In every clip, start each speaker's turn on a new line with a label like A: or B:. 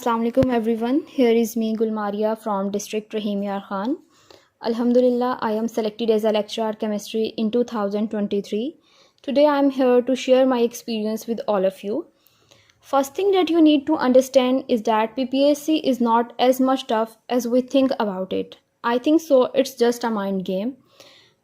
A: Assalamu alaikum everyone. Here is me Gulmaria from District Rahim Yar Khan. Alhamdulillah, I am selected as a lecturer chemistry in 2023. Today I am here to share my experience with all of you. First thing that you need to understand is that PPSC is not as much tough as we think about it. I think so it's just a mind game.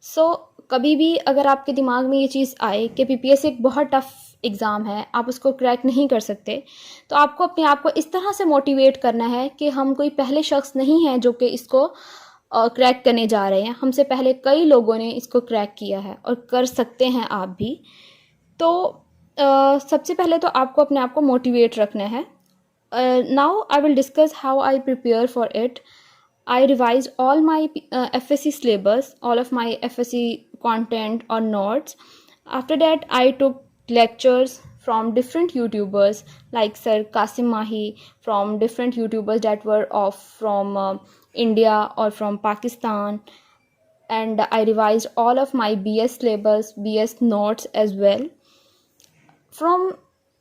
A: So कभी भी अगर आपके दिमाग में ये चीज़ आए कि PPSC एक बहुत टफ़ एग्ज़ाम है, आप उसको क्रैक नहीं कर सकते, तो आपको अपने आप को इस तरह से मोटिवेट करना है कि हम कोई पहले शख्स नहीं हैं जो कि इसको क्रैक करने जा रहे हैं। हमसे पहले कई लोगों ने इसको क्रैक किया है और कर सकते हैं आप भी। तो सबसे पहले तो आपको अपने आप को मोटिवेट रखना है। Now I will discuss how I prepare for it. I revised all my FSC syllabus, all of my FSC content or notes. After that, I took lectures from different YouTubers like Sir Qasim Mahi, from different YouTubers that were from India or from Pakistan. And I revised all of my BS syllabus, BS notes as well.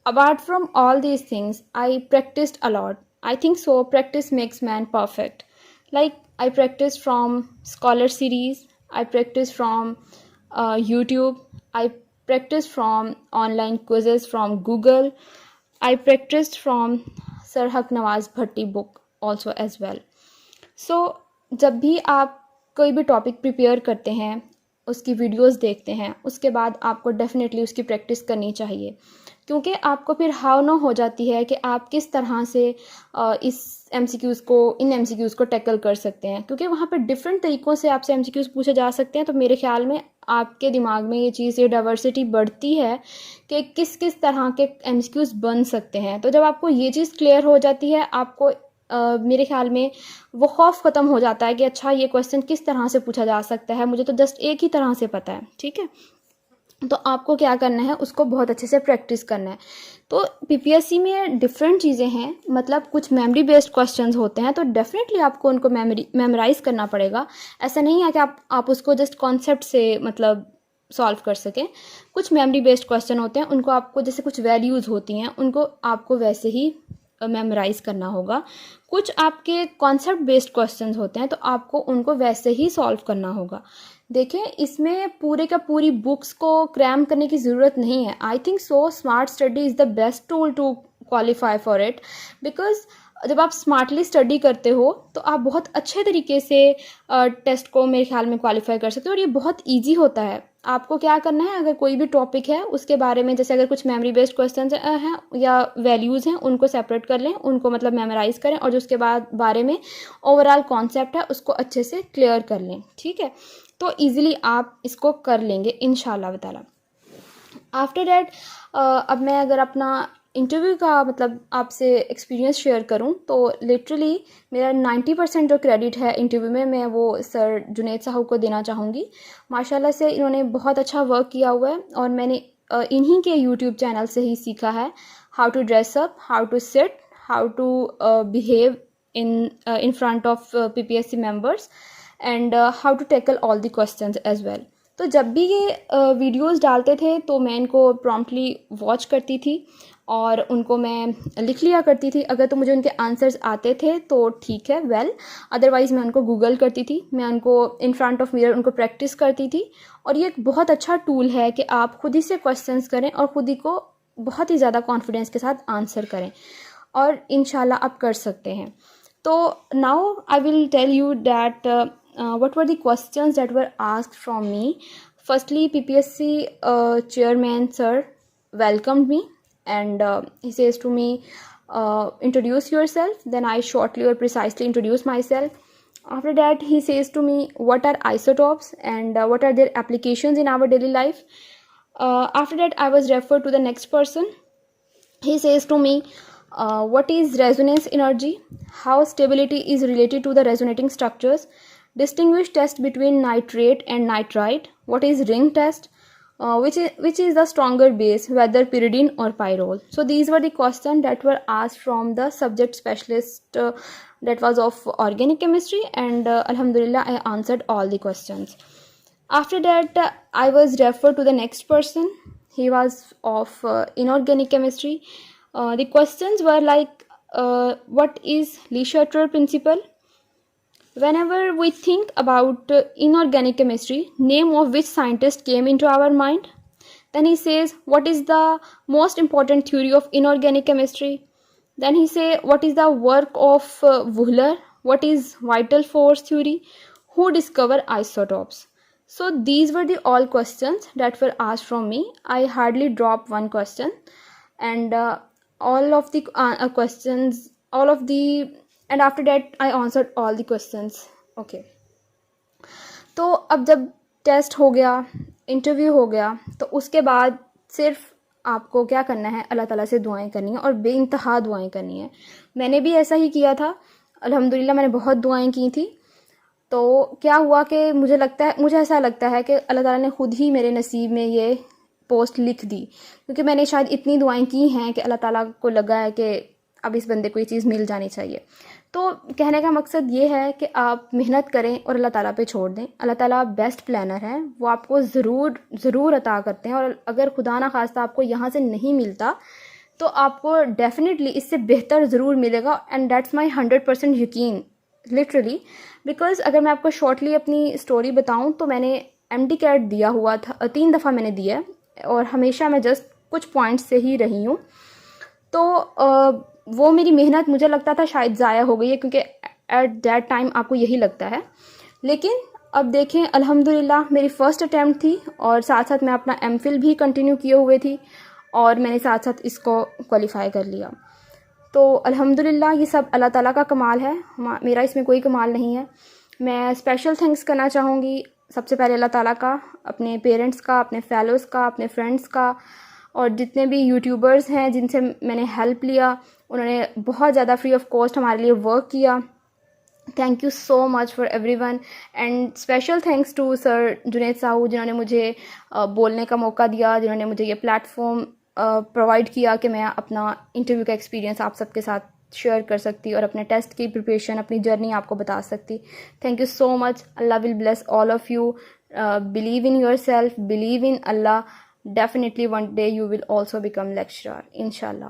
A: Apart from all these things, I practiced a lot. I think so, practice makes man perfect. Like I practice from Scholar series, I practice from YouTube, I practice from online quizzes from Google, I practiced from Sir Haq Nawaz Bhatti book also as well. So जब भी आप कोई भी topic prepare करते हैं, उसकी videos देखते हैं, उसके बाद आपको डेफिनेटली उसकी प्रैक्टिस करनी चाहिए, क्योंकि आपको फिर हाव नो हो जाती है कि आप किस तरह से इस इन एमसीक्यूज़ को टैकल कर सकते हैं, क्योंकि वहाँ पर डिफरेंट तरीक़ों से आपसे एमसीक्यूज़ पूछे जा सकते हैं। तो मेरे ख्याल में आपके दिमाग में ये चीज़, ये डाइवर्सिटी बढ़ती है कि किस किस तरह के एमसीक्यूज़ बन सकते हैं। तो जब आपको ये चीज़ क्लियर हो जाती है, आपको मेरे ख्याल में वो खौफ ख़त्म हो जाता है कि अच्छा ये क्वेश्चन किस तरह से पूछा जा सकता है, मुझे तो जस्ट एक ही तरह से पता है। ठीक है, तो आपको क्या करना है, उसको बहुत अच्छे से प्रैक्टिस करना है। तो पीपीएससी में डिफरेंट चीज़ें हैं, मतलब कुछ मेमोरी बेस्ड क्वेश्चंस होते हैं, तो डेफिनेटली आपको उनको मेमोराइज़ करना पड़ेगा। ऐसा नहीं है कि आप उसको जस्ट कॉन्सेप्ट से मतलब सॉल्व कर सकें। कुछ मेमोरी बेस्ड क्वेश्चन होते हैं, उनको आपको जैसे कुछ वैल्यूज़ होती हैं, उनको आपको वैसे ही मेमोराइज़ करना होगा। कुछ आपके कॉन्सेप्ट बेस्ड क्वेश्चंस होते हैं, तो आपको उनको वैसे ही सॉल्व करना होगा। देखें, इसमें पूरे का पूरी बुक्स को क्रैम करने की ज़रूरत नहीं है। I think so smart study is the best tool to qualify for it, because जब आप स्मार्टली स्टडी करते हो तो आप बहुत अच्छे तरीके से टेस्ट को मेरे ख्याल में क्वालिफाई कर सकते हो, और ये बहुत ईजी होता है। आपको क्या करना है, अगर कोई भी टॉपिक है उसके बारे में, जैसे अगर कुछ मेमोरी बेस्ड क्वेश्चन हैं या वैल्यूज़ हैं, उनको सेपरेट कर लें, उनको मतलब मेमोराइज़ करें, और जो उसके बाद बारे में ओवरऑल कॉन्सेप्ट है उसको अच्छे से क्लियर कर लें। ठीक है, तो ईज़िली आप इसको कर लेंगे इंशाल्लाह ताला। आफ्टर डैट अब मैं अगर अपना इंटरव्यू का मतलब आपसे एक्सपीरियंस शेयर करूं, तो लिटरली मेरा 90% जो क्रेडिट है इंटरव्यू में, मैं वो सर जुनैद साहब को देना चाहूँगी। माशाल्लाह से इन्होंने बहुत अच्छा वर्क किया हुआ है, और मैंने इन्हीं के यूट्यूब चैनल से ही सीखा है how to dress up, how to sit, how to behave in front of PPSC members, and how to tackle all the questions as well. तो जब भी ये वीडियोस डालते थे तो मैं इनको प्रॉम्प्टली वॉच करती थी और उनको मैं लिख लिया करती थी। अगर तो मुझे उनके आंसर्स आते थे तो ठीक है, वेल, अदरवाइज़ मैं उनको गूगल करती थी, मैं उनको इन फ्रंट ऑफ मिरर उनको प्रैक्टिस करती थी। और ये एक बहुत अच्छा टूल है कि आप खुद ही से क्वेश्चंस करें और खुद ही को बहुत ही ज़्यादा कॉन्फिडेंस के साथ आंसर करें, और इंशाल्लाह आप कर सकते हैं। तो now I will tell you that what were the questions that were asked from me. Firstly, PPSC chairman sir welcomed me, and he says to me, introduce yourself. Then I shortly or precisely introduce myself. After that, he says to me, what are isotopes and what are their applications in our daily life. After that, I was referred to the next person. He says to me, what is resonance energy, how stability is related to the resonating structures, distinguish test between nitrate and nitrite, what is ring test, which is the stronger base, whether pyridine or pyrrole. So these were the questions that were asked from the subject specialist that was of organic chemistry, and alhamdulillah I answered all the questions. After that, I was referred to the next person. He was of inorganic chemistry. The questions were like what is Le Chatelier principle? Whenever we think about inorganic chemistry, name of which scientist came into our mind? Then he says, what is the most important theory of inorganic chemistry? Then he say, what is the work of Wöhler? What is vital force theory? Who discovered isotopes? So these were the all questions that were asked from me. I hardly dropped one question, and all of the questions, all of the, and after that I answered all the questions. Okay. तो अब जब test हो गया, interview हो गया, तो उसके बाद सिर्फ आपको क्या करना है, अल्लाह ताला से दुआएं करनी है और बेइंतहा दुआएं करनी है. मैंने भी ऐसा ही किया था. अल्हम्दुलिल्लाह मैंने बहुत दुआएं की थी. तो क्या हुआ कि मुझे ऐसा लगता है कि अल्लाह ताला ने खुद ही मेरे नसीब में ये पोस्ट लिख दी, क्योंकि मैंने शायद इतनी दुआएं की हैं कि अल्लाह ताला को लगा है कि अब इस बंदे को ये चीज़ मिल जानी चाहिए. तो कहने का मकसद ये है कि आप मेहनत करें और अल्लाह ताला पे छोड़ दें. अल्लाह ताला बेस्ट प्लानर है, वो आपको ज़रूर अता करते हैं. और अगर खुदा ना खास्ता आपको यहाँ से नहीं मिलता तो आपको डेफिनेटली इससे बेहतर ज़रूर मिलेगा. एंड दैट्स माई 100% यकीन, लिटरली. बिकॉज़ अगर मैं आपको शॉर्टली अपनी स्टोरी बताऊँ तो मैंने MD कैट दिया हुआ था, 3 दफ़ा मैंने दिया है, और हमेशा मैं जस्ट कुछ पॉइंट्स से ही रही हूँ. तो वो मेरी मेहनत मुझे लगता था शायद ज़ाया हो गई है, क्योंकि एट दैट टाइम आपको यही लगता है. लेकिन अब देखें, अल्हम्दुलिल्लाह मेरी फ़र्स्ट अटैम्प्ट थी, और साथ साथ मैं अपना MPhil भी कंटिन्यू किए हुए थी, और मैंने साथ साथ इसको क्वालिफ़ाई कर लिया. तो अल्हम्दुलिल्लाह ये सब अल्लाह ताला का कमाल है, मेरा इसमें कोई कमाल नहीं है. मैं स्पेशल थैंक्स करना चाहूँगी सबसे पहले अल्लाह ताला का, अपने पेरेंट्स का, अपने फेलोज़ का, अपने फ्रेंड्स का, और जितने भी यूट्यूबर्स हैं जिनसे मैंने हेल्प लिया, उन्होंने बहुत ज़्यादा फ्री ऑफ कॉस्ट हमारे लिए वर्क किया. Thank you so much for everyone. And special thanks to sir Junaid Sahu, जिन्होंने मुझे बोलने का मौका दिया, जिन्होंने मुझे ये प्लेटफॉर्म प्रोवाइड किया कि मैं अपना इंटरव्यू का एक्सपीरियंस आप सबके साथ शेयर कर सकती और अपने टेस्ट की प्रिपरेशन, अपनी जर्नी आपको बता सकती. Thank you so much. Allah will bless all of you. Believe in your self, believe in Allah. Definitely one day you will also become lecturer, inshallah.